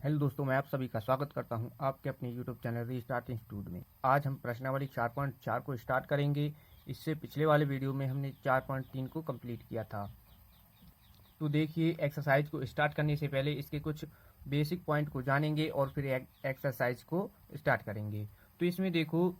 Hello दोस्तों, मैं आप सभी का स्वागत करता हूं आपके अपने यूट्यूब चैनल रीस्टार्ट इंस्टीट्यूट में। आज हम प्रश्नावली 4.4 को स्टार्ट करेंगे। इससे पिछले वाले वीडियो में हमने 4.3 को कंप्लीट किया था। तो देखिए, एक्सरसाइज को स्टार्ट करने से पहले इसके कुछ बेसिक पॉइंट को जानेंगे और फिर एक्सरसाइज को स्टार्ट करेंगे। तो इसमें देखो,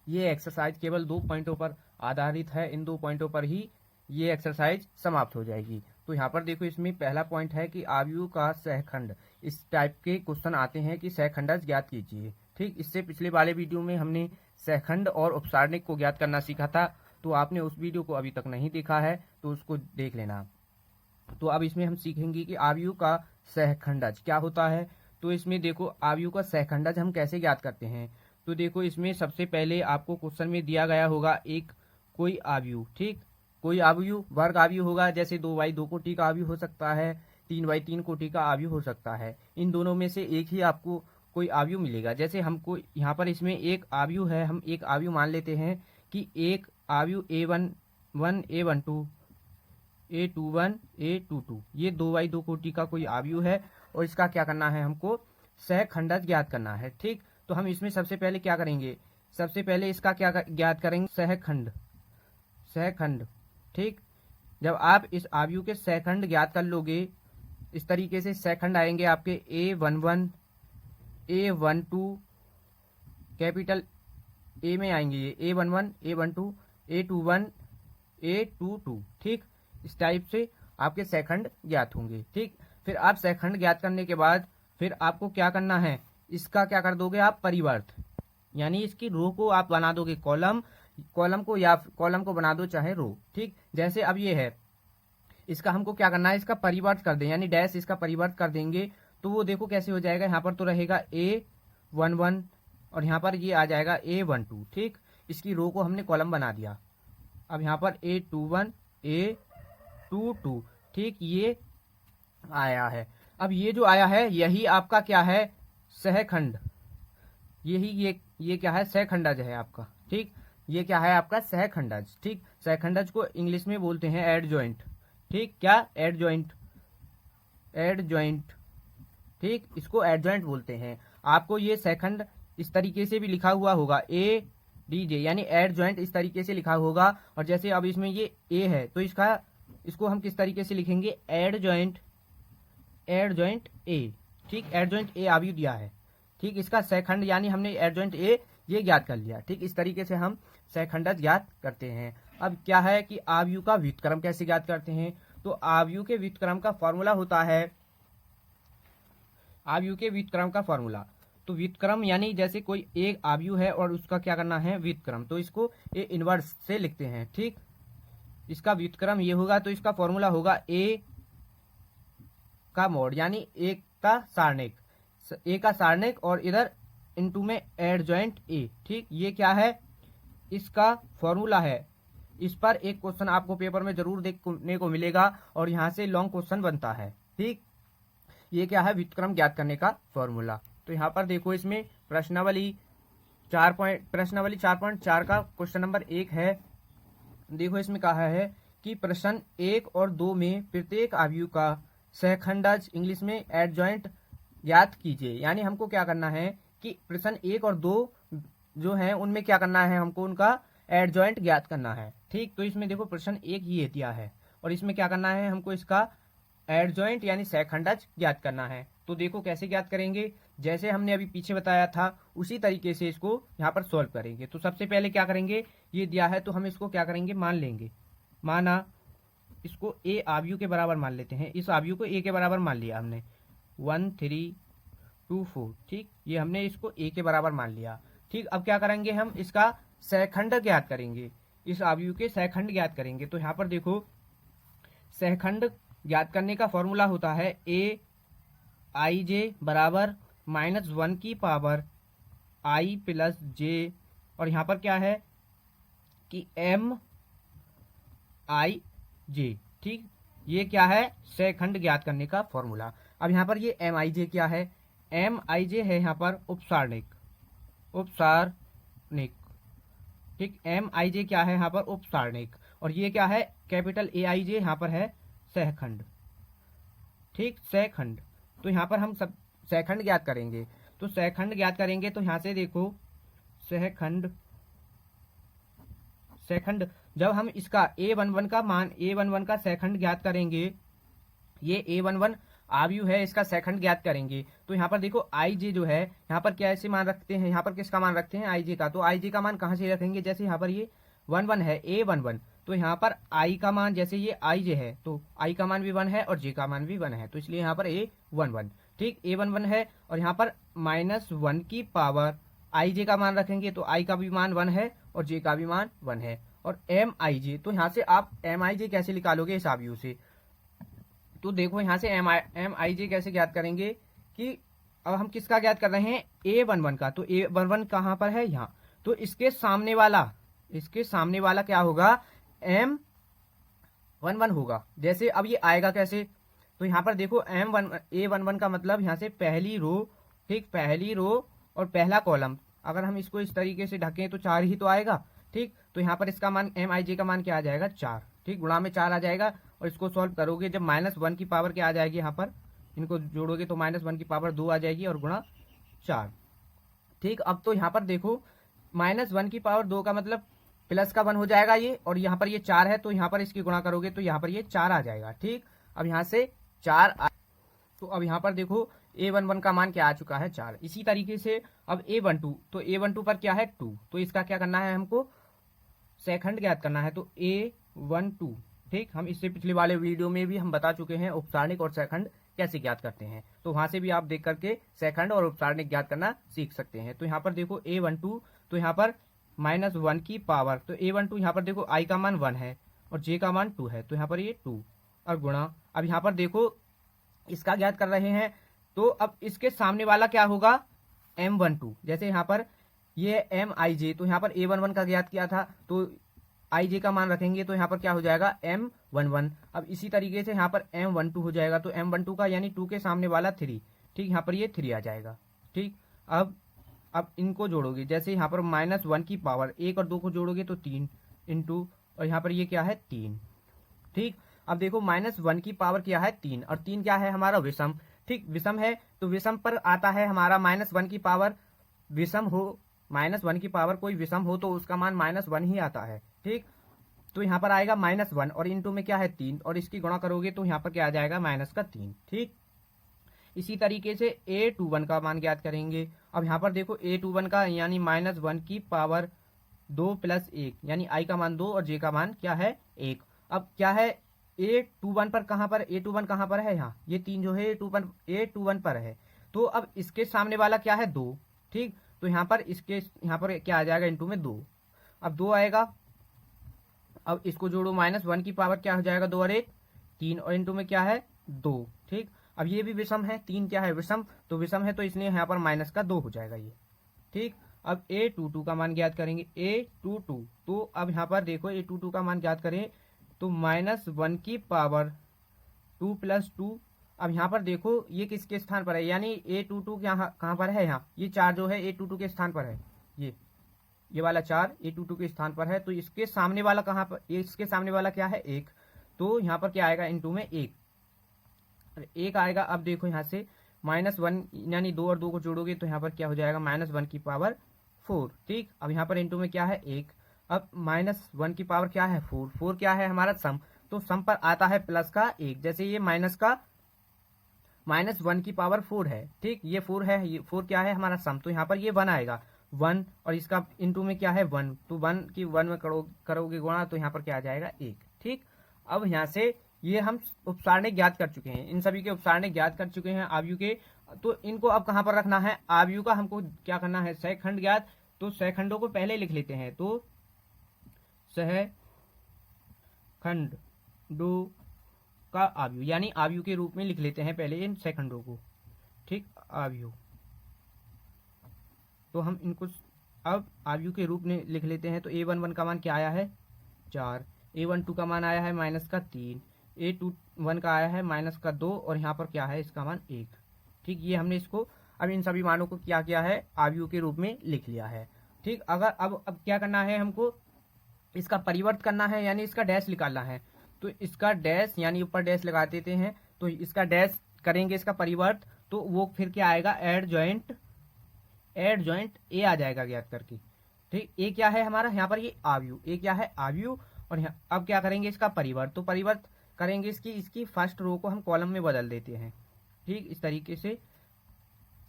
ये एक्सरसाइज केवल 2 पॉइंटों पर आधारित है। इन 2 पॉइंटों पर ही ये एक्सरसाइज समाप्त हो जाएगी। तो यहाँ पर देखो, इसमें पहला पॉइंट है कि आयु का सहखंड। इस टाइप के क्वेश्चन आते हैं कि सहखंडज ज्ञात कीजिए। ठीक, इससे पिछले वाले वीडियो में हमने सहखंड और उपसारणिक को ज्ञात करना सीखा था। तो आपने उस वीडियो को अभी तक नहीं देखा है तो उसको देख लेना। तो अब इसमें हम सीखेंगे कि आयु का सहखंडज क्या होता है। तो इसमें देखो, आयु का सहखंडज हम कैसे ज्ञात करते हैं। तो देखो, इसमें सबसे पहले आपको क्वेश्चन में दिया गया होगा एक कोई आयु। ठीक, कोई आयु वर्ग आयु होगा, जैसे 2/2 कोटि का आयु हो सकता है, 3/3 कोटि का आयु हो सकता है। इन दोनों में से एक ही आपको कोई आयु मिलेगा। जैसे हमको यहाँ पर इसमें एक आयु है, हम एक आयु मान लेते हैं कि एक आयु A11 A12 A21 A22, ये 2/2 कोटि का कोई आयु है और इसका क्या करना है, हमको सहखंडज ज्ञात करना है। ठीक, तो हम इसमें सबसे पहले क्या करेंगे, सबसे पहले इसका क्या ज्ञात करेंगे, सहखंड। सहखंड, ठीक, जब आप इस आयु के सहखंड ज्ञात कर लोगे, इस तरीके से सहखंड आएंगे आपके A11 A12, कैपिटल ए में आएंगे ये A11 A12 A21 A22। ठीक, इस टाइप से आपके सहखंड ज्ञात होंगे। ठीक, फिर आप सहखंड ज्ञात करने के बाद फिर आपको क्या करना है, इसका क्या कर दोगे आप, परिवर्त, यानी इसकी रो को आप बना दोगे कॉलम, कॉलम को या कॉलम को बना दो चाहे रो। ठीक, जैसे अब ये है, इसका हमको क्या करना है, इसका परिवर्त कर दें, यानी डैश इसका परिवर्त कर देंगे। तो वो देखो कैसे हो जाएगा, यहाँ पर तो रहेगा A11 और यहाँ पर ये आ जाएगा A12। ठीक, इसकी रो को हमने कॉलम बना दिया। अब यहाँ पर A21 A22। ठीक, ये आया है। अब ये जो आया है यही आपका क्या है, सहखंड। यही ये क्या है, सहखंडज है आपका। ठीक, ये क्या है आपका, सहखंडज। ठीक, सहखंडज को इंग्लिश में बोलते हैं एडजॉइंट। ठीक, क्या, एडजॉइंट, एडजॉइंट। ठीक, इसको एडजॉइंट बोलते हैं। आपको ये सहखंड इस तरीके से भी लिखा हुआ होगा, ADJ, यानी एडजॉइंट इस तरीके से लिखा होगा। और जैसे अब इसमें ये A है तो इसको हम किस तरीके से लिखेंगे, एडजॉइंट, एडजॉइंट A। ठीक, एडजॉइंट A आयु दिया है। ठीक, इसका सहखंड यानी हमने एडजॉइंट A ये ज्ञात कर लिया। ठीक, इस तरीके से हम सहखंडज ज्ञात करते हैं। अब क्या है कि आयु का व्युत्क्रम कैसे ज्ञात करते हैं। तो आयु के व्युत्क्रम का फॉर्मूला होता है, आयु के व्युत्क्रम का फॉर्मूला, तो व्युत्क्रम यानी जैसे कोई एक आयु है और उसका क्या करना है, व्युत्क्रम, तो इसको ए इनवर्स से लिखते हैं। ठीक, इसका व्युत्क्रम ये होगा, तो इसका फॉर्मूला होगा A का मॉड, यानी एक का सारणिक, ए का सारणिक और इधर इनटू में एडजॉइंट A। ठीक, ये क्या है, इसका फॉर्मूला है। इस पर एक क्वेश्चन आपको पेपर में जरूर देखने को मिलेगा और यहाँ से लॉन्ग क्वेश्चन बनता है। ठीक, ये क्या है, व्युत्क्रम ज्ञात करने का फॉर्मूला। तो यहाँ पर देखो, इसमें प्रश्नावली 4.4 का क्वेश्चन नंबर 1 है। देखो, इसमें कहा है कि प्रश्न 1 और 2 में प्रत्येक आयु का सहखंडज, इंग्लिश में एडजॉइंट, ज्ञात कीजिए। यानी हमको क्या करना है कि प्रश्न 1 और 2 जो है उनमें क्या करना है, हमको उनका एडजॉइंट ज्ञात करना है। ठीक, तो इसमें देखो प्रश्न 1 ये दिया है और इसमें क्या करना है, हमको इसका एडजॉइंट यानी सहखंडज ज्ञात करना है। तो देखो कैसे ज्ञात करेंगे, जैसे हमने अभी पीछे बताया था उसी तरीके से इसको यहाँ पर सॉल्व करेंगे। तो सबसे पहले क्या करेंगे, ये दिया है तो हम इसको क्या करेंगे, मान लेंगे, माना इसको A आयु के बराबर मान लेते हैं। इस आयु को A के बराबर मान लिया हमने, 1 3 2 4। ठीक, ये हमने इसको A के बराबर मान लिया। ठीक, अब क्या करेंगे, हम इसका सहखंड ज्ञात करेंगे, इस आयु के सहखंड ज्ञात करेंगे। तो यहाँ पर देखो, सहखंड ज्ञात करने का फॉर्मूला होता है AIJ बराबर -1 की पावर I प्लस J, और यहाँ पर क्या है कि MIJ। ठीक, ये क्या है, सहखंड ज्ञात करने का फॉर्मूला। अब यहाँ पर ये MIJ क्या है, MIJ है यहाँ पर उपसारणिक, उपसारणिक। ठीक, MIJ क्या है यहाँ पर, उपसारणिक, और ये क्या है, कैपिटल AIJ यहाँ पर है सहखंड। ठीक, सहखंड। तो यहाँ पर हम सब सहखंड ज्ञात करेंगे। तो सहखंड ज्ञात करेंगे तो यहाँ से देखो सहखंड जब हम इसका a11 का मान a11 का सहखंड ज्ञात करेंगे, ये a11 आव्यूह है, इसका सहखंड ज्ञात करेंगे। तो यहाँ पर देखो ij जो है यहाँ पर क्या ऐसे मान रखते हैं, यहाँ पर किसका मान रखते हैं ij का। तो ij का मान कहाँ से रखेंगे, जैसे यहाँ पर ये 11 है a11, तो यहाँ पर i का मान जैसे ये ij है तो i का मान भी 1 है और j का मान भी 1 है, तो इसलिए यहाँ पर a11 ठीक a11 है। और यहाँ पर -1 की पावर ij का मान रखेंगे तो i का भी मान 1 है और j का भी मान 1 है। और mij, तो यहाँ से आप mij कैसे निकालोगे इस आव्यूह से, तो देखो यहाँ से mij कैसे ज्ञात करेंगे कि अब हम किसका ज्ञात कर रहे हैं a11 का। तो a11 कहाँ पर है, यहाँ। तो इसके सामने वाला क्या होगा m11 होगा। जैसे अब ये आएगा कैसे, तो यहाँ पर देखो a11 का मतलब यहाँ से पहली रो, ठीक, पहली रो और पहला कॉलम, अगर हम इसको इस तरीके से ढकें तो 4 ही तो आएगा, ठीक। तो यहाँ पर इसका मान mij का मान क्या आ जाएगा 4, ठीक, गुणा में 4 आ जाएगा। और इसको सॉल्व करोगे जब -1 की पावर क्या आ जाएगी, यहाँ पर इनको जोड़ोगे तो -1 की पावर 2 आ जाएगी और गुणा 4, ठीक। अब तो यहाँ पर देखो -1 की पावर 2 का मतलब प्लस का 1 हो जाएगा ये, और यहाँ पर ये 4 है तो यहाँ पर इसकी गुणा करोगे तो यहाँ पर ये 4 आ जाएगा, ठीक। अब यहाँ से 4 तो अब यहाँ पर देखो a11 का मान क्या आ चुका है 4। इसी तरीके से अब a12, तो a12 पर क्या है 2, तो इसका क्या करना है, हमको सहखंड ज्ञात करना है। तो a12, ठीक, हम इससे पिछले वाले वीडियो में भी हम बता चुके हैं उपसारणिक और सहखंड कैसे ज्ञात करते हैं, तो वहां से भी आप देख करके सहखंड और उपसारणिक ज्ञात करना सीख सकते हैं। तो यहाँ पर देखो a12, तो यहाँ पर -1 की पावर, तो a12 यहाँ पर देखो i का मान 1 है और j का मान 2 है, तो यहाँ पर ये 2 और गुणा। अब यहाँ पर देखो इसका ज्ञात कर रहे हैं, तो अब इसके सामने वाला क्या होगा m12, जैसे यहाँ पर ये mij, तो यहाँ पर a11 का ज्ञात किया था तो ij का मान रखेंगे तो यहाँ पर क्या हो जाएगा m11। अब इसी तरीके से यहाँ पर m12 हो जाएगा, तो m12 का यानी 2 के सामने वाला 3, ठीक, यहाँ पर ये 3 आ जाएगा, ठीक। अब इनको जोड़ोगे, जैसे यहाँ पर -1 की पावर 1 और 2 को जोड़ोगे तो 3 इंटू, और यहाँ पर ये क्या है 3, ठीक। अब देखो -1 की पावर क्या है 3, और 3 क्या है हमारा विषम, ठीक, विषम है। तो विषम पर आता है हमारा -1 की पावर, विषम हो -1 की पावर कोई विषम हो तो उसका मान -1 ही आता है, ठीक। तो यहाँ पर आएगा -1 और इंटू में क्या है 3, और इसकी गुणा करोगे तो यहाँ पर क्या आ जाएगा -3, ठीक। इसी तरीके से a21 का मान ज्ञात करेंगे। अब यहाँ पर देखो a21 का यानी -1 की पावर 2 + 1, यानी i का मान 2 और j का मान क्या है 1। अब क्या है a21 पर कहाँ पर, a21 कहाँ पर है, यहाँ ये 3 जो है a21 पर है। तो अब इसके सामने वाला क्या है 2, ठीक। तो यहाँ पर क्या आ जाएगा इंटू में 2, अब 2 आएगा। अब इसको जोड़ो, -1 की पावर क्या हो जाएगा 2 और 1 3, और इंटू में क्या है 2, ठीक। अब ये भी विषम है, 3 क्या है विषम, तो विषम है तो इसलिए यहाँ पर -2 हो जाएगा ये, ठीक। अब a22 का मान ज्ञात करेंगे, a22, तो अब यहाँ पर देखो a22 का मान ज्ञात करें तो -1 की पावर 2 + 2। अब यहाँ पर देखो ये किसके स्थान पर है, यानी a22 कहाँ पर है, यहाँ ये 4 जो है a22 के स्थान पर है, ये वाला 4 a22 के स्थान पर है। तो इसके सामने वाला कहाँ पर, इसके सामने वाला क्या है 1, तो यहाँ पर क्या आएगा इंटू में 1 आएगा। अब देखो यहाँ से -1 यानी 2 और 2 को जोड़ोगे तो यहाँ पर क्या हो जाएगा -1 की पावर 4, ठीक। अब यहाँ पर इंटू में क्या है 1, अब -1 की पावर क्या है 4 क्या है हमारा सम, तो सम पर आता है प्लस का 1, जैसे ये -1 की पावर 4 है, ठीक, ये 4 है, ये 4 क्या है हमारा सम, तो यहाँ पर ये 1 आएगा 1, और इसका इंटू में क्या है 1, तो 1 की 1 में करोगे गुणा तो यहाँ पर क्या आ जाएगा 1, ठीक। अब यहाँ से ये हम उपसारणिक ज्ञात कर चुके हैं, इन सभी के उपसारणिक ज्ञात कर चुके हैं आव्यूह के। तो इनको अब कहाँ पर रखना है, आव्यूह का हमको क्या करना है सहखंड ज्ञात। तो सहखंडों को पहले लिख लेते हैं, तो सहखंडों का आव्यूह यानी आव्यूह के रूप में लिख लेते हैं पहले इन सहखंडों को, ठीक, आव्यूह। तो हम इनको अब आव्यूह के रूप में लिख लेते हैं। तो a11 का मान क्या आया है 4, a12 का मान आया है -3, a21 का आया है -2, और यहाँ पर क्या है इसका मान 1, ठीक। ये हमने इसको अब इन सभी मानों को क्या किया है आव्यूह के रूप में लिख लिया है, ठीक। अगर अब क्या करना है, हमको इसका परिवर्त करना है यानी इसका डैश निकालना है। तो इसका डैश यानी ऊपर डैश लगा देते हैं, तो इसका डैश करेंगे इसका परिवर्त, तो वो फिर क्या आएगा, एड जॉइंट ए आ जाएगा ज्ञात करके। ठीक, ए क्या है हमारा यहाँ पर, ये आव्यूह, ए क्या है आव्यूह। और यहाँ अब क्या करेंगे इसका परिवर्त, तो परिवर्त करेंगे इसकी फर्स्ट रो को हम कॉलम में बदल देते हैं। ठीक, इस तरीके से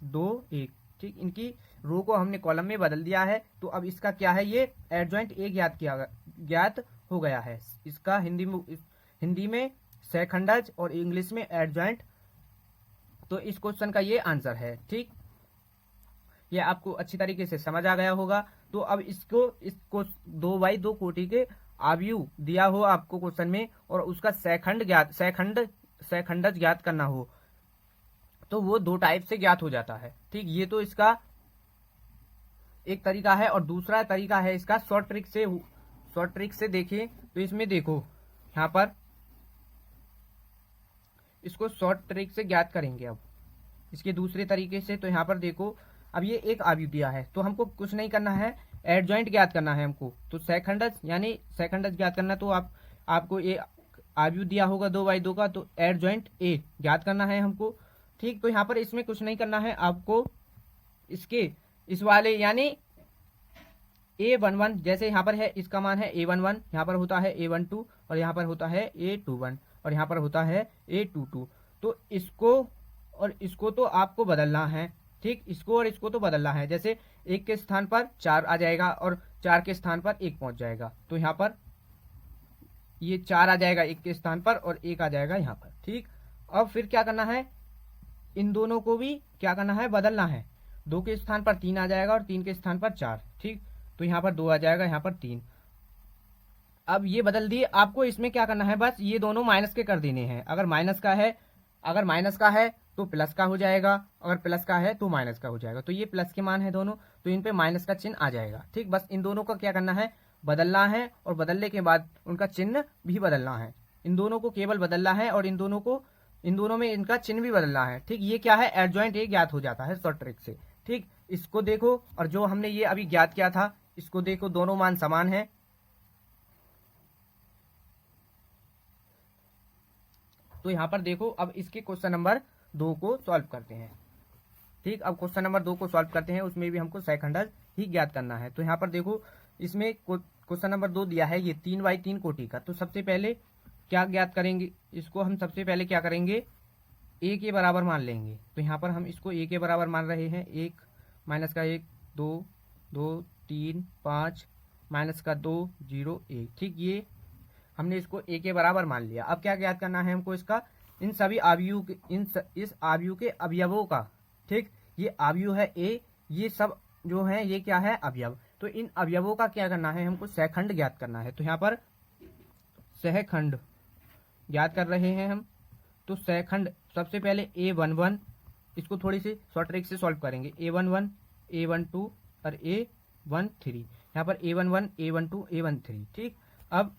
2 1। ठीक, इनकी रो को हमने कॉलम में बदल दिया है। तो अब इसका क्या है, ये एडजॉइंट ए ज्ञात हो गया है। इसका हिंदी में सहखंडज और इंग्लिश में एडजॉइंट। तो इस क्वेश्चन का ये आंसर है। ठीक, ये आपको अच्छी तरीके से समझ आ गया होगा। तो अब इसको 2x2 कोटि के आव्यूह दिया हो आपको क्वेश्चन में, और उसका सहखंडज ज्ञात करना हो, तो वो 2 टाइप से ज्ञात हो जाता है। ठीक, ये तो इसका एक तरीका है। और दूसरा तरीका है इसका शॉर्ट ट्रिक से देखें तो इसमें देखो यहाँ पर इसको शॉर्ट ट्रिक से ज्ञात करेंगे। अब इसके दूसरे तरीके से, तो यहाँ पर देखो अब ये एक आव्यूह दिया है, तो हमको कुछ नहीं करना है, एडजॉइंट ज्ञात करना है हमको। तो सहखंडज यानी सहखंडज ज्ञात करना, तो आपको ये आव्यूह दिया होगा 2x2 का, तो एडजॉइंट ए ज्ञात करना है हमको। ठीक, तो यहाँ पर इसमें कुछ नहीं करना है आपको, इस वाले यानी A11 जैसे यहाँ पर है, इसका मान है A11, यहाँ पर होता है A12 और यहाँ पर होता है A21 और यहाँ पर होता है A22। तो इसको और इसको तो आपको बदलना है। ठीक, इसको और इसको तो बदलना है। जैसे 1 के स्थान पर 4 आ जाएगा और 4 के स्थान पर 1 पहुंच जाएगा, तो यहाँ पर ये 4 आ जाएगा 1 के स्थान पर और 1 आ जाएगा यहाँ पर। ठीक, अब फिर क्या करना है, इन दोनों को भी क्या करना है, बदलना है। 2 के स्थान पर 3 आ जाएगा और 3 के स्थान पर 4। ठीक, तो यहाँ पर 2 आ जाएगा, यहाँ पर 3। अब ये बदल दिए, आपको इसमें क्या करना है, बस ये दोनों माइनस के कर देने हैं। अगर माइनस का है तो प्लस का हो जाएगा, अगर प्लस का है तो माइनस का हो जाएगा। तो ये प्लस के मान है दोनों, तो इन पे माइनस का चिन्ह आ जाएगा। ठीक, बस इन दोनों का क्या करना है, बदलना है, और बदलने के बाद उनका चिन्ह भी बदलना है। इन दोनों को केवल बदलना है और इन दोनों में इनका चिन्ह भी बदलना है। ठीक, ये क्या है, एडजॉइंट ए ज्ञात हो जाता है शॉर्ट ट्रिक से। ठीक, इसको देखो, और जो हमने ये अभी ज्ञात किया था इसको देखो, दोनों मान समान है। तो यहाँ पर देखो, अब इसके क्वेश्चन नंबर 2 को सॉल्व करते हैं। ठीक, अब क्वेश्चन नंबर 2 को सॉल्व करते हैं, उसमें भी हमको सहखंडज ही ज्ञात करना है। तो यहाँ पर देखो, इसमें क्वेश्चन नंबर 2 दिया है ये 3x3 कोटि का। तो सबसे पहले क्या ज्ञात करेंगे, इसको हम सबसे पहले क्या करेंगे, ए के बराबर मान लेंगे। तो यहाँ पर हम इसको ए के बराबर मान रहे हैं। 1 माइनस का 1 2 2 3 5 माइनस का 2 0 1। ठीक, ये हमने इसको ए के बराबर मान लिया। अब क्या ज्ञात करना है हमको, इसका इन सभी आव्यूह के इस आव्यूह के अवयवों का। ठीक, ये आव्यूह है ए, ये सब जो है ये क्या है, अवयव। तो इन अवयवों का क्या करना है, हमको सहखंड ज्ञात करना है। तो यहाँ पर सहखंड ज्ञात कर रहे हैं हम। तो सहखंड सबसे पहले A11, इसको थोड़ी सी शॉर्ट ट्रिक से सॉल्व करेंगे। A11 A12 और A13, यहाँ पर A11 A12 A13। ठीक, अब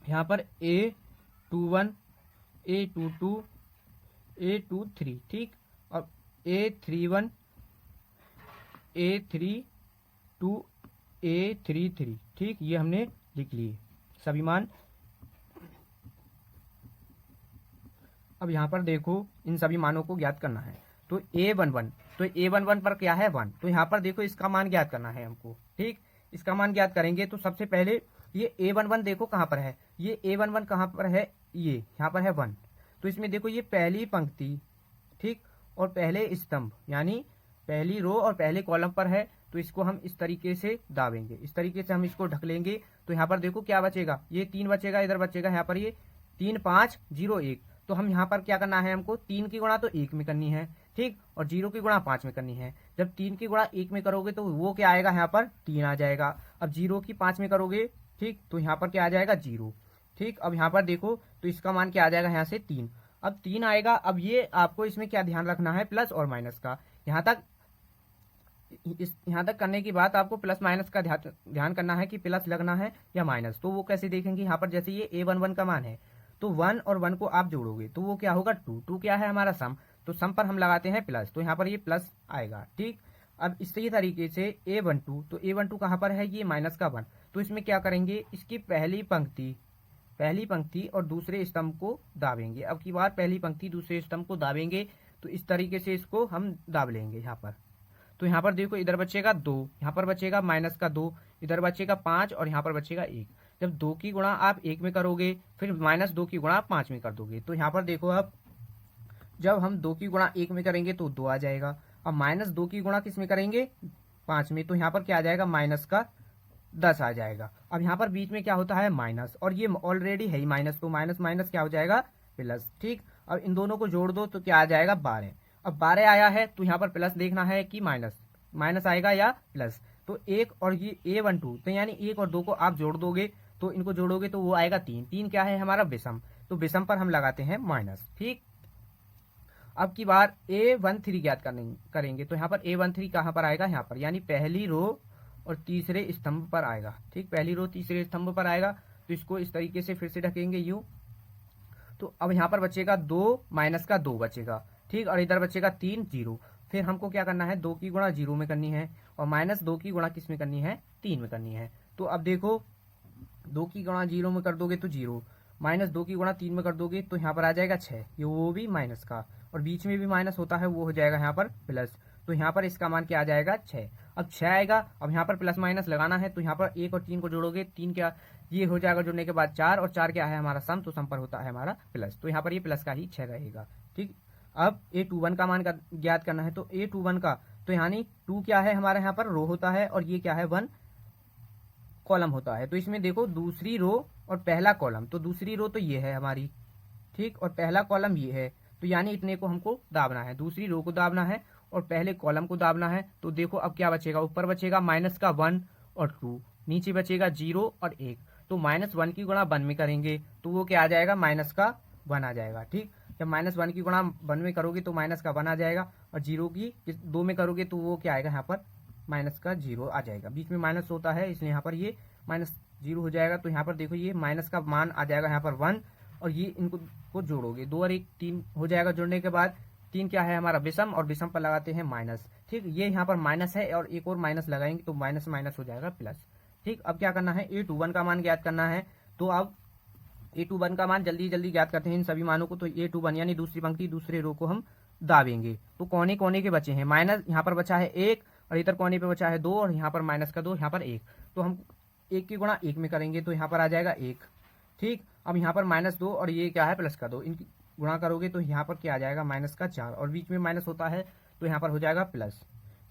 यहाँ पर A21 A22 A23। ठीक, और A31 A32 A33। ठीक, ये हमने लिख लिए सभी मान। अब यहाँ पर देखो, इन सभी मानों को ज्ञात करना है। तो A11, तो A11 पर क्या है 1, तो यहाँ पर देखो इसका मान ज्ञात करना है हमको। ठीक, इसका मान ज्ञात करेंगे तो सबसे पहले ये A11 देखो कहाँ पर है, ये A11 कहाँ पर है, ये यहाँ पर है 1। तो इसमें देखो ये पहली पंक्ति, ठीक, और पहले स्तंभ यानी पहली रो और पहले कॉलम पर है। तो इसको हम इस तरीके से दाबेंगे, इस तरीके से हम इसको ढक लेंगे। तो यहाँ पर देखो क्या बचेगा, ये 3 बचेगा, इधर बचेगा यहाँ पर ये 3 5 0 1। तो हम यहाँ पर क्या करना है, हमको 3 की गुणा तो 1 में करनी है। ठीक, और 0 की गुणा 5 में करनी है। जब 3 की गुणा 1 में करोगे तो वो क्या आएगा, यहाँ पर 3 आ जाएगा। अब 0 की 5 में करोगे, ठीक, तो यहाँ पर क्या आ जाएगा 0। ठीक, अब यहाँ पर देखो तो इसका मान क्या आ जाएगा, यहाँ से 3। अब 3 आएगा। अब ये आपको इसमें क्या ध्यान रखना है, प्लस और माइनस का। यहाँ तक करने की बात आपको प्लस माइनस का ध्यान करना है कि प्लस लगना है या माइनस। तो वो कैसे देखेंगे, यहाँ पर जैसे ये A11 का मान है तो 1 और 1 को आप जोड़ोगे तो वो क्या होगा 2। 2 क्या है हमारा सम, तो सम पर हम लगाते हैं प्लस, तो यहाँ पर ये प्लस आएगा। ठीक, अब इसी तरीके से A12, तो A12 कहाँ पर है, ये माइनस का 1। तो इसमें क्या करेंगे, इसकी पहली पंक्ति और दूसरे स्तंभ को दाबेंगे। अब की बार पहली पंक्ति दूसरे स्तंभ को दाबेंगे तो इस तरीके से इसको हम दाब लेंगे यहाँ पर। तो यहाँ पर देखो इधर बचेगा 2, यहाँ पर बचेगा माइनस का 2, इधर बचेगा 5 और यहाँ पर बचेगा 1। जब 2 की गुणा आप 1 में करोगे फिर -2 की गुणा आप 5 में कर दोगे, तो यहाँ पर देखो अब जब हम 2 की गुणा 1 में करेंगे तो 2 आ जाएगा। अब -2 की गुणा किस में करेंगे 5 में, तो यहाँ पर क्या आ जाएगा माइनस का 10 आ जाएगा। अब यहाँ पर बीच में क्या होता है माइनस, और ये ऑलरेडी है ही माइनस, तो माइनस माइनस क्या हो जाएगा प्लस। ठीक, अब इन दोनों को जोड़ दो तो क्या आ जाएगा 12। अब 12 आया है तो यहाँ पर प्लस देखना है कि माइनस, माइनस आएगा या प्लस। तो 1 और ये A12, तो यानी 1 और 2 को आप जोड़ दोगे तो इनको जोड़ोगे तो वो आएगा 3। 3 क्या है हमारा विषम, तो विषम पर हम लगाते हैं माइनस। ठीक, अब की बार A13 ज्ञात करेंगे, तो यहाँ पर A13 कहाँ पर आएगा, यहाँ पर, यानी पहली रो और तीसरे स्तंभ पर आएगा। ठीक, पहली रो तीसरे स्तंभ पर आएगा, तो इसको इस तरीके से फिर से ढकेंगे यूं। तो अब यहाँ पर बचेगा 2 माइनस का 2 बचेगा। ठीक, और इधर बचेगा 3 0। फिर हमको क्या करना है 2 की गुणा 0 में करनी है और -2 की गुणा किस में करनी है 3 में करनी है। तो अब देखो 2 की गुणा 0 में कर दोगे तो 0, -2 की गुणा 3 में कर दोगे तो यहाँ पर आ जाएगा 6, ये वो भी माइनस का, और बीच में भी माइनस होता है वो हो जाएगा यहाँ पर प्लस। तो यहाँ पर इसका मान क्या आ जाएगा 6। अब 6 आएगा, अब यहाँ पर प्लस माइनस लगाना है, तो यहाँ पर 1 और 3 को जोड़ोगे, 3 क्या ये हो जाएगा जुड़ने के बाद 4, और 4 क्या है हमारा सम, तो सम पर होता है हमारा प्लस, तो यहाँ पर ये प्लस का ही 6 रहेगा। ठीक, अब A21 का मान ज्ञात करना है, तो A21 का तो यानी 2 क्या है हमारा यहाँ पर रो होता है और ये क्या है 1 कॉलम होता है। तो इसमें देखो दूसरी रो और पहला कॉलम, तो दूसरी रो तो ये है हमारी, ठीक, और पहला कॉलम ये है, तो यानी इतने को हमको दाबना है, दूसरी रो को दाबना है और पहले कॉलम को दाबना है। तो देखो अब क्या बचेगा, ऊपर बचेगा माइनस का 1 और 2, नीचे बचेगा 0 और 1। तो -1 की गुणा 1 में करेंगे तो वो क्या आ जाएगा माइनस का 1 आ जाएगा। ठीक, जब -1 की गुणा 1 में करोगे तो माइनस का 1 आ जाएगा, और 0 की 2 में करोगे तो वो क्या आएगा यहाँ पर माइनस का 0 आ जाएगा। बीच में माइनस होता है इसलिए यहाँ पर ये -0 हो जाएगा। तो यहाँ पर देखो ये माइनस का मान आ जाएगा यहाँ पर 1, और ये इनको को जोड़ोगे 2 और 1 3 हो जाएगा। जोड़ने के बाद 3 क्या है हमारा विषम, और विषम पर लगाते हैं माइनस। ठीक, ये यहाँ पर माइनस है और एक और माइनस लगाएंगे तो माइनस माइनस हो जाएगा प्लस। ठीक, अब क्या करना है A21 का मान ज्ञात करना है। तो अब A21 का मान जल्दी जल्दी ज्ञात करते हैं इन सभी मानों को। तो A21 यानी दूसरी पंक्ति दूसरे रो को हम दाबेंगे, तो कोने कोने के बचे हैं माइनस, यहाँ पर बचा है 1 और इधर कोने पे बचा है 2 और यहाँ पर माइनस का 2, यहाँ पर 1। तो हम 1 की गुणा 1 में करेंगे तो यहाँ पर आ जाएगा 1। ठीक, अब यहाँ पर -2 और ये क्या है प्लस का 2, इनकी गुणा करोगे तो यहाँ पर क्या आ जाएगा माइनस का 4, और बीच में माइनस होता है तो यहाँ पर हो जाएगा प्लस।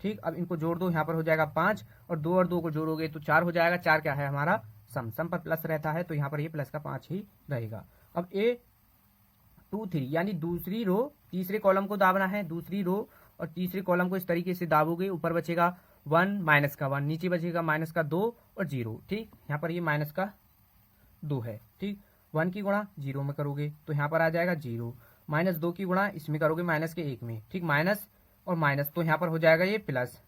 ठीक, अब इनको जोड़ दो, यहाँ पर हो जाएगा 5 और 2 और 2 को जोड़ोगे तो 4 हो जाएगा। 4 क्या है हमारा सम, सम पर प्लस रहता है तो यहाँ पर ये प्लस का 5 ही रहेगा। अब A23 यानी दूसरी रो तीसरे कॉलम को दाबना है, दूसरी रो और तीसरे कॉलम को इस तरीके से दाबोगे, ऊपर बचेगा 1 माइनस का 1, नीचे बचेगा माइनस का 2 और 0। ठीक, यहाँ पर ये माइनस का 2 है। ठीक, 1 की गुणा 0 में करोगे तो यहाँ पर आ जाएगा 0, -2 की गुणा इसमें करोगे माइनस के 1 में। ठीक, माइनस और माइनस तो यहाँ पर हो जाएगा ये प्लस,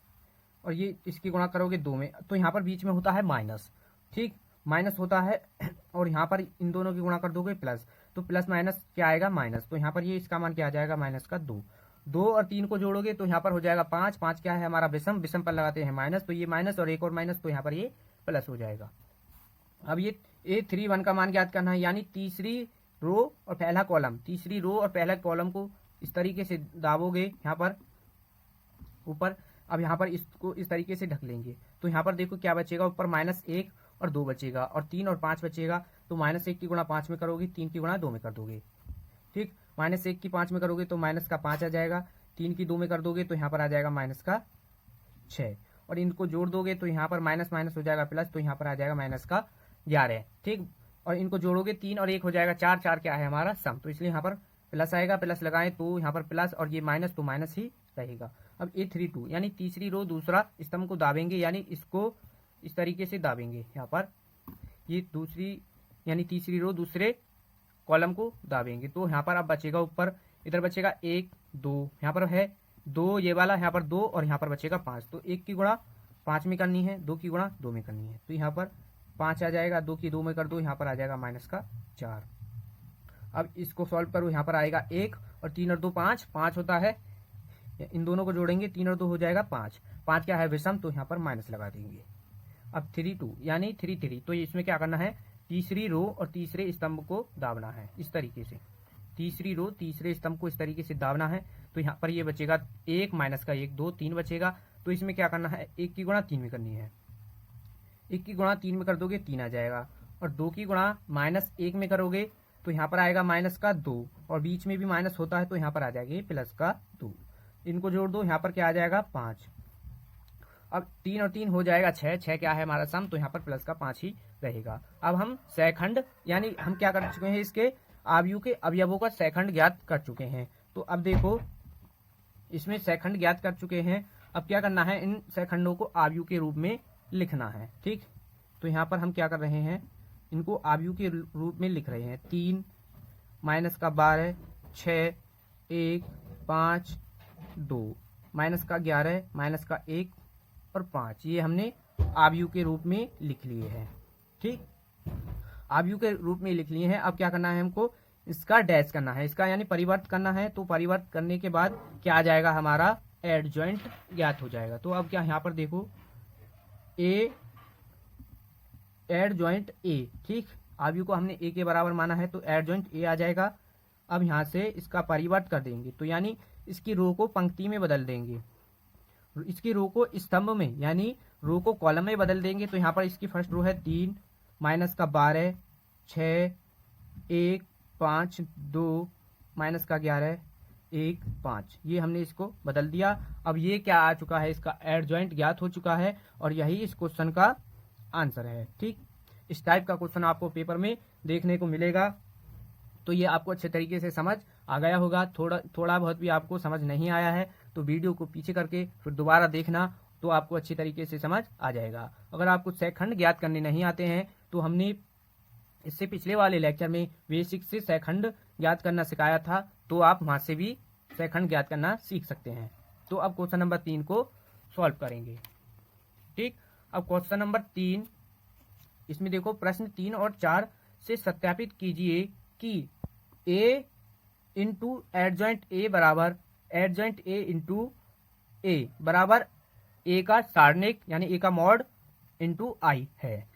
और ये इसकी गुणा करोगे 2 में तो यहाँ पर बीच में होता है माइनस। ठीक, माइनस होता है और यहाँ पर इन दोनों की गुणा कर दोगे प्लस, तो प्लस माइनस क्या आएगा माइनस, तो यहाँ पर ये इसका मान क्या आ जाएगा माइनस का 2। 2 और 3 को जोड़ोगे तो यहाँ पर हो जाएगा 5। 5 क्या है हमारा विषम, विषम पर लगाते हैं माइनस, तो ये माइनस और एक और माइनस तो यहाँ पर ये प्लस हो जाएगा। अब ये A31 का मान ज्ञात करना है, यानी तीसरी रो और पहला कॉलम, तीसरी रो और पहला कॉलम को इस तरीके से दाबोगे यहाँ पर ऊपर। अब यहाँ पर इसको इस तरीके से ढक लेंगे तो यहाँ पर देखो क्या बचेगा, ऊपर -1 और 2 बचेगा और 3 और 5 बचेगा। तो -1 की गुणा 5 में करोगे, 3 की गुणा 2 में कर दोगे। ठीक, -1 की 5 में करोगे तो माइनस का 5 आ जाएगा, 3 की 2 में कर दोगे तो यहाँ पर आ जाएगा माइनस का 6, और इनको जोड़ दोगे तो यहाँ पर माइनस माइनस हो जाएगा प्लस, तो यहाँ पर आ जाएगा माइनस का 11। ठीक, और इनको जोड़ोगे 3 और 1 हो जाएगा 4। 4 क्या है हमारा सम, तो इसलिए यहाँ पर प्लस आएगा, प्लस लगाएं तो यहाँ पर प्लस और ये माइनस तो माइनस ही रहेगा। अब A32 यानी तीसरी रो दूसरा स्तंभ को दाबेंगे, यानी इसको इस तरीके से दाबेंगे यहाँ पर, ये दूसरी यानी तीसरी रो दूसरे कॉलम को दाबेंगे। तो यहाँ पर अब बचेगा ऊपर, इधर बचेगा 1 2, यहाँ पर है 2 ये वाला, यहाँ पर 2 और यहाँ पर बचेगा 5। तो 1 की गुणा 5 में करनी है, 2 की गुणा 2 में करनी है, तो यहाँ पर 5 आ जाएगा, 2 की 2 में कर दो, यहाँ पर आ जाएगा माइनस का 4। अब इसको सॉल्व करो, यहाँ पर आएगा 1 और 3 और 2 5, 5 होता है, इन दोनों को जोड़ेंगे 3 और 2 हो जाएगा 5। 5 क्या है विषम, तो यहाँ पर माइनस लगा देंगे। अब 32 यानी 33, तो इसमें क्या करना है, तीसरी रो और तीसरे स्तंभ को दाबना है इस तरीके से, तीसरी रो तीसरे स्तंभ को इस तरीके से दाबना है। तो यहाँ पर ये बचेगा 1 माइनस का 1 2 3 बचेगा। तो इसमें क्या करना है, 1 की गुणा 3 में करनी है। 1 की गुणा 3 में कर दोगे 3 आ जाएगा, और 2 की गुणा -1 में करोगे तो यहाँ पर आएगा माइनस का 2, और बीच में भी माइनस होता है तो यहाँ पर आ जाएगा ये प्लस का 2। इनको जोड़ दो, यहाँ पर क्या आ जाएगा 5। अब 3 और 3 हो जाएगा 6, 6 क्या है हमारा सम, तो यहाँ पर प्लस का 5 ही रहेगा। अब हम सेकंड यानी हम क्या कर चुके हैं, इसके आयु के अवयवों का सेकंड ज्ञात कर चुके हैं। तो अब देखो इसमें सेकंड ज्ञात कर चुके हैं, अब क्या करना है, इन सेकंडों को आयु के रूप में लिखना है। ठीक, तो यहाँ पर हम क्या कर रहे हैं, इनको आयु के रूप में लिख रहे हैं। 3 माइनस का 12 6 1 5 2 माइनस का 11 माइनस का 1 और 5, ये हमने आयु के रूप में लिख लिए हैं। ठीक, आयु के रूप में लिख लिए हैं। अब क्या करना है, हमको इसका डैश करना है, इसका यानी परिवर्त करना है। तो परिवर्त करने के बाद क्या आ जाएगा, हमारा एडजॉइंट ज्ञात हो जाएगा। तो अब क्या यहाँ पर देखो ए एडजॉइंट ए, ठीक, आयु को हमने ए के बराबर माना है तो एडजॉइंट ए आ जाएगा। अब यहाँ से इसका परिवर्त कर देंगे, तो यानी इसकी रो को पंक्ति में बदल देंगे, इसकी रो को स्तंभ में यानी रो को कॉलम में बदल देंगे। तो यहाँ पर इसकी फर्स्ट रो है 3 माइनस का 12 6 1 5 2 माइनस का 11 1 5, ये हमने इसको बदल दिया। अब ये क्या आ चुका है, इसका एडजॉइंट ज्ञात हो चुका है, और यही इस क्वेश्चन का आंसर है। ठीक, इस टाइप का क्वेश्चन आपको पेपर में देखने को मिलेगा। तो ये आपको अच्छे तरीके से समझ आ गया होगा। थोड़ा बहुत भी आपको समझ नहीं आया है तो वीडियो को पीछे करके फिर दोबारा देखना, तो आपको अच्छी तरीके से समझ आ जाएगा। अगर आपको सेकंड ज्ञात करने नहीं आते हैं तो हमने इससे पिछले वाले लेक्चर में बेसिक से सेकंड ज्ञात करना सिखाया था, तो आप वहां से भी सेकंड ज्ञात करना सीख सकते हैं। तो अब क्वेश्चन नंबर 3 को सॉल्व करेंगे। ठीक, अब क्वेश्चन नंबर 3, इसमें देखो प्रश्न 3 और 4 से सत्यापित कीजिए कि a इंटू एडजॉइंट ए बराबर एडजॉइंट ए इंटू ए बराबर ए का सारणिक यानी ए का मॉड इंटू आई है।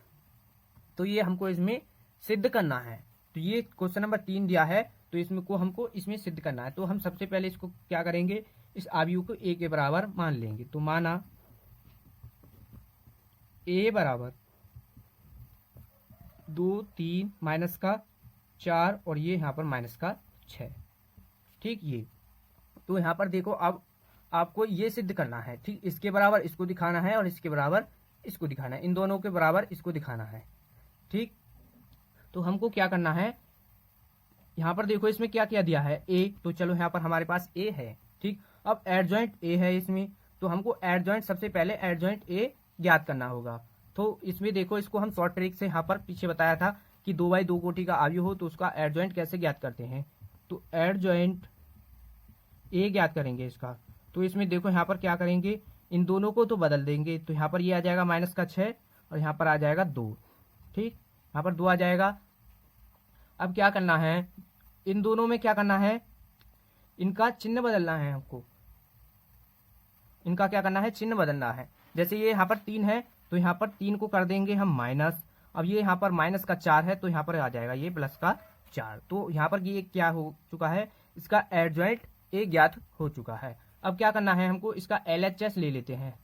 तो ये हमको इसमें सिद्ध करना है। तो ये क्वेश्चन नंबर 3 दिया है, तो इसमें को हमको इसमें सिद्ध करना है। तो हम सबसे पहले इसको क्या करेंगे, इस आयु को ए के बराबर मान लेंगे। तो माना ए बराबर 2 3 माइनस का 4 और ये यहाँ पर माइनस का 6। ठीक, ये तो यहाँ पर देखो अब आपको ये सिद्ध करना है। ठीक, इसके बराबर इसको दिखाना है और इसके बराबर इसको दिखाना है, इन दोनों के बराबर इसको दिखाना है। ठीक, तो हमको क्या करना है, यहाँ पर देखो इसमें क्या क्या दिया है ए, तो चलो यहाँ पर हमारे पास ए है। ठीक, अब एडजॉइंट ए है इसमें, तो हमको एडजॉइंट सबसे पहले एडजॉइंट ए ज्ञात करना होगा। तो इसमें देखो इसको हम शॉर्ट ट्रिक से यहाँ पर पीछे बताया था कि 2/2 कोटि का आयु हो तो उसका एडजॉइंट कैसे ज्ञात करते हैं। तो एडजॉइंट ए ज्ञात करेंगे इसका। तो इसमें देखो यहाँ पर क्या करेंगे, इन दोनों को तो बदल देंगे। तो यहाँ पर ये आ जाएगा माइनस का 6 और यहाँ पर आ जाएगा 2। ठीक, यहाँ पर 2 आ जाएगा। अब क्या करना है, इन दोनों में क्या करना है, इनका चिन्ह बदलना है हमको। इनका क्या करना है, चिन्ह बदलना है। जैसे ये यहाँ पर 3 है तो यहाँ पर 3 को कर देंगे हम माइनस। अब ये यहाँ पर माइनस का 4 है तो यहाँ पर आ जाएगा ये प्लस का 4। तो यहाँ पर ये क्या हो चुका है, इसका एडजॉइंट ए ज्ञात हो चुका है। अब क्या करना है, हमको इसका LHS ले लेते हैं।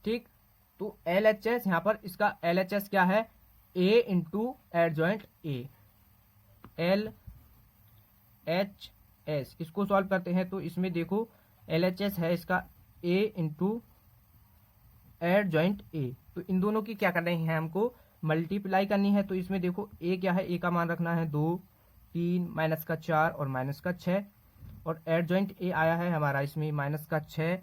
ठीक, तो LHS यहाँ पर इसका LHS क्या है, ए इंटू एडजॉइंट ए, LHS। इसको सॉल्व करते हैं तो इसमें देखो LHS है इसका ए इंटू एडजॉइंट ए। तो इन दोनों की क्या करनी है, हमको मल्टीप्लाई करनी है। तो इसमें देखो ए क्या है, ए का मान रखना है 2 3 माइनस का 4 और माइनस का 6, और एडजॉइंट ए आया है हमारा इसमें माइनस का 6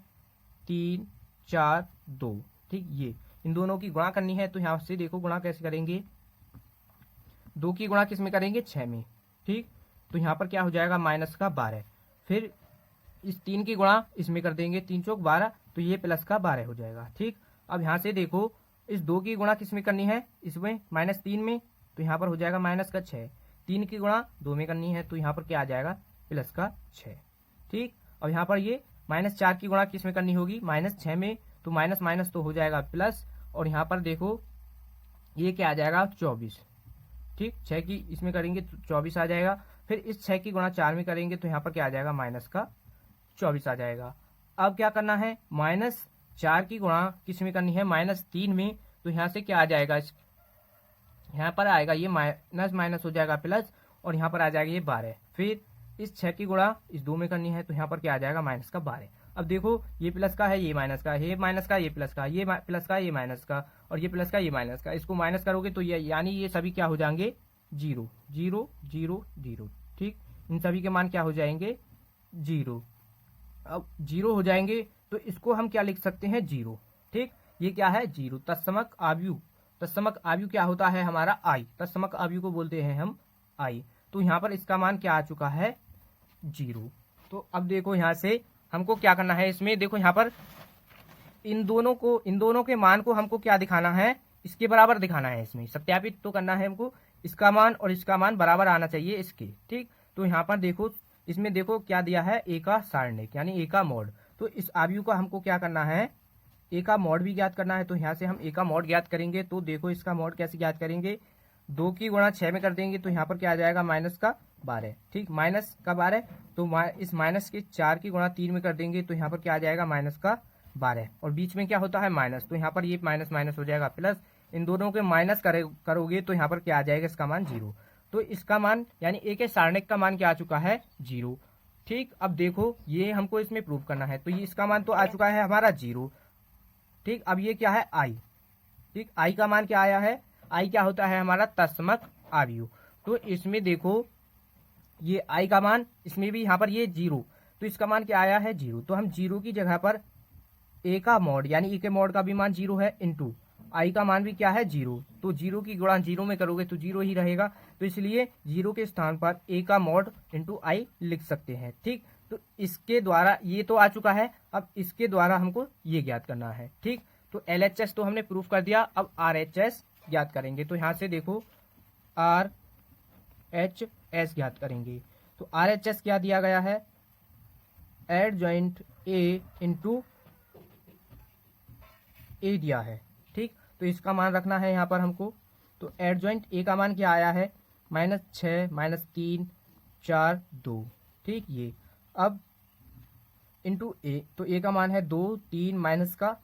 3 4 2। ठीक, ये इन दोनों की गुणा करनी है। तो यहाँ से देखो गुणा कैसे करेंगे, 2 की गुणा किस में करेंगे, 6 में। ठीक, तो यहाँ पर क्या हो जाएगा माइनस का 12, फिर इस 3 की गुणा इसमें कर देंगे, 3 चौक 12, तो ये प्लस का 12 हो जाएगा। ठीक, अब यहाँ से देखो इस 2 की गुणा किस में करनी है, इसमें -3 में, तो यहाँ पर हो जाएगा माइनस का 6। 3 की गुणा 2 में करनी है तो यहाँ पर क्या आ जाएगा, प्लस का 6। ठीक, अब यहाँ पर ये -4 की गुणा किस में करनी होगी, -6 में, तो माइनस माइनस तो हो जाएगा प्लस, और यहाँ पर देखो ये क्या आ जाएगा 24। ठीक, 6 की इसमें करेंगे तो 24 आ जाएगा। फिर इस 6 की गुणा 4 में करेंगे तो यहाँ पर क्या आ जाएगा माइनस का 24 आ जाएगा। अब क्या करना है, -4 की गुणा किस में करनी है, -3 में। तो यहाँ से क्या आ जाएगा, यहाँ पर आएगा ये माइनस माइनस हो जाएगा प्लस, और यहाँ पर आ जाएगा ये 12। फिर इस 6 की गुणा इस 2 में करनी है, तो यहाँ पर क्या आ जाएगा, माइनस का 12। अब देखो ये प्लस का है, ये माइनस का, ये माइनस का, ये प्लस का, ये प्लस का, ये माइनस का, और ये प्लस का, ये माइनस का। इसको माइनस करोगे तो ये यानी ये सभी क्या हो जाएंगे, 0 0 0 0। ठीक, इन सभी के मान क्या हो जाएंगे, 0। अब 0 हो जाएंगे तो इसको हम क्या लिख सकते हैं, 0। ठीक, ये क्या है, 0। तत्समक आव्यू, तत्समक आव्यू क्या होता है हमारा, आई। तत्समक आव्यू को बोलते हैं हम आई। तो यहाँ पर इसका मान क्या आ चुका है, 0। तो अब देखो यहाँ से हमको क्या करना है, इसमें देखो यहाँ पर इन दोनों के मान को हमको क्या दिखाना है, इसके बराबर दिखाना है। इसमें सत्यापित तो करना है हमको, इसका मान और इसका मान बराबर आना चाहिए इसके। ठीक, तो यहाँ पर देखो इसमें देखो क्या दिया है, ए का सारणिक यानी ए का मॉड। तो इस आव्यू का हमको क्या करना है, ए का मॉड भी ज्ञात करना है। तो यहाँ से हम ए का मॉड ज्ञात करेंगे। तो देखो इसका मॉड कैसे ज्ञात करेंगे, 2 की गुणा 6 में कर देंगे तो यहाँ पर क्या आ जाएगा, माइनस का 12। ठीक, माइनस का 12। तो इस माइनस के 4 की गुणा 3 में कर देंगे तो यहाँ पर क्या आ जाएगा, माइनस का 12, और बीच में क्या होता है, माइनस। तो यहाँ पर ये माइनस माइनस हो जाएगा प्लस। इन दोनों के माइनस करोगे तो यहाँ पर क्या आ जाएगा, इसका मान 0। तो इसका मान यानी ए के सारणिक का मान क्या आ चुका है, 0। ठीक, अब देखो ये हमको इसमें प्रूव करना है। तो ये इसका मान तो आ चुका है हमारा 0। ठीक, अब ये क्या है, आई। ठीक, आई का मान क्या आया है, आई क्या होता है हमारा तत्समक आव्यू। तो इसमें देखो ये आई का मान, इसमें भी यहाँ पर ये 0, तो इसका मान क्या आया है, 0। तो हम 0 की जगह पर ए का मॉड यानी ए के मॉड का भी मान 0 है, इंटू आई का मान भी क्या है, 0। तो 0 की गुणा 0 में करोगे तो 0 ही रहेगा। तो इसलिए 0 के स्थान पर ए का मॉड इंटू आई लिख सकते हैं। ठीक, तो इसके द्वारा ये तो आ चुका है। अब इसके द्वारा हमको ये ज्ञात करना है। ठीक, तो LHS तो हमने प्रूफ कर दिया, अब RHS ज्ञात करेंगे। तो यहाँ से देखो RHS ज्ञात करेंगे। तो RHS क्या दिया गया है, एडजॉइंट ए इंटू ए दिया है। ठीक, तो इसका मान रखना है यहाँ पर हमको। तो एडजॉइंट ए का मान क्या आया है, -6 -3 4 2। ठीक, ये अब इंटू ए, तो ए का मान है 2 3 माइनस का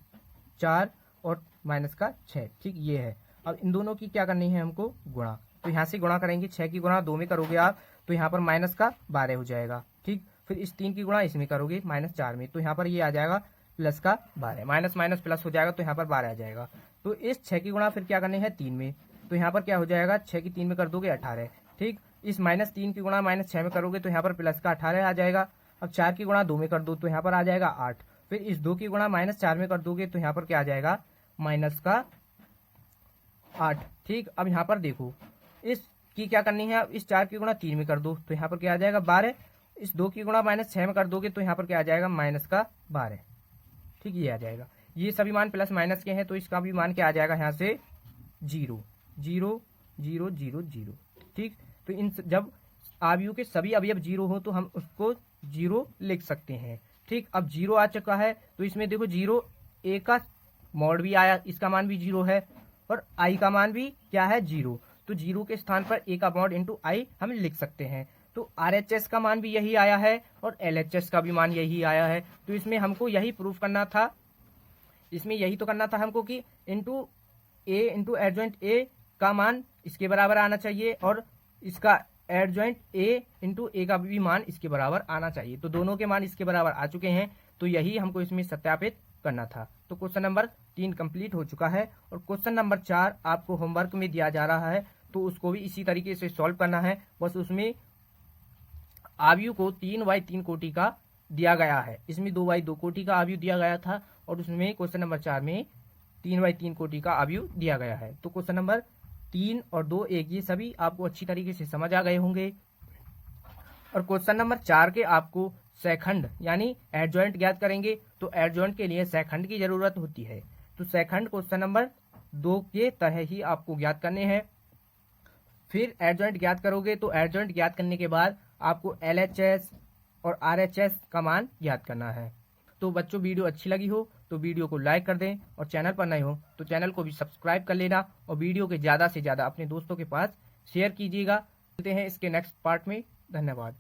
4 और माइनस का 6। ठीक, ये है। अब इन दोनों की क्या करनी है हमको, गुणा। तो यहाँ से गुणा करेंगे, 6 की गुणा 2 में करोगे आप तो यहाँ पर माइनस का 12 हो जाएगा। ठीक, फिर इस 3 की गुणा इसमें करोगे -4 में, तो यहाँ पर ये आ जाएगा प्लस का 12, माइनस माइनस प्लस हो जाएगा तो यहाँ पर 12 आ जाएगा। तो इस 6 की गुणा फिर क्या करनी है 3 में, तो यहाँ पर क्या हो जाएगा, 6 की 3 में कर दोगे 18। ठीक, इस -3 की गुणा -6 में करोगे तो यहाँ पर प्लस का 18 आ जाएगा। अब 4 की गुणा 2 में कर दो तो यहाँ पर आ जाएगा 8। फिर इस 2 की गुणा -4 में कर दोगे तो यहाँ पर क्या आ जाएगा, माइनस का 8। ठीक, अब यहाँ पर देखो इसकी क्या करनी है, अब इस 4 की गुणा 3 में कर दो तो यहाँ पर क्या आ जाएगा 12। इस 2 की गुणा -6 में कर दोगे तो यहाँ पर क्या आ जाएगा, माइनस का 12। ठीक, ये आ जाएगा। ये सभी मान प्लस माइनस के हैं तो इसका भी मान क्या आ जाएगा, यहाँ से 0 0 0 0 0। ठीक, तो इन जब आव्यूह के सभी अवयव 0 हो तो हम उसको 0 लिख सकते हैं। ठीक, अब 0 आ चुका है तो इसमें देखो 0 ए का मॉड भी आया, इसका मान भी 0 है, और आई का मान भी क्या है, 0। तो 0 के स्थान पर ए का मॉड इंटू आई हम लिख सकते हैं। तो RHS का मान भी यही आया है और LHS का भी मान यही आया है। तो इसमें हमको यही प्रूफ करना था, इसमें यही तो करना था हमको कि into A into adjoint A का मान इसके बराबर आना चाहिए, और इसका एडजॉइंट ए इंटू ए का भी मान इसके बराबर आना चाहिए। तो दोनों के मान इसके बराबर आ चुके हैं, तो यही हमको इसमें सत्यापित करना था। तो क्वेश्चन नंबर 3 कंप्लीट हो चुका है, और क्वेश्चन नंबर 4 आपको होमवर्क में दिया जा रहा है, तो उसको भी इसी तरीके से सॉल्व करना है। बस उसमें आव्यूह को 3x3 कोटि का दिया गया है, इसमें 2x2 कोटि का आव्यूह दिया गया था, और उसमें क्वेश्चन नंबर 4 में 3x3 कोटि का आव्यूह दिया गया है। तो क्वेश्चन नंबर 3 और 2 1 ये सभी आपको अच्छी तरीके से समझ आ गए होंगे। और क्वेश्चन नंबर 4 के आपको सेखंड यानी एडजॉइंट ज्ञात करेंगे, तो एडजॉइंट के लिए सेखंड की जरूरत होती है। तो सेखंड क्वेश्चन नंबर 2 के तरह ही आपको ज्ञात करने हैं। फिर एडजॉइंट ज्ञात करोगे तो एडजॉइंट ज्ञात करने के बाद आपको LHS और RHS का मान ज्ञात करना है। तो बच्चों, वीडियो अच्छी लगी हो तो वीडियो को लाइक कर दें, और चैनल पर नए हो तो चैनल को भी सब्सक्राइब कर लेना, और वीडियो के ज़्यादा से ज़्यादा अपने दोस्तों के पास शेयर कीजिएगा। मिलते हैं इसके नेक्स्ट पार्ट में। धन्यवाद।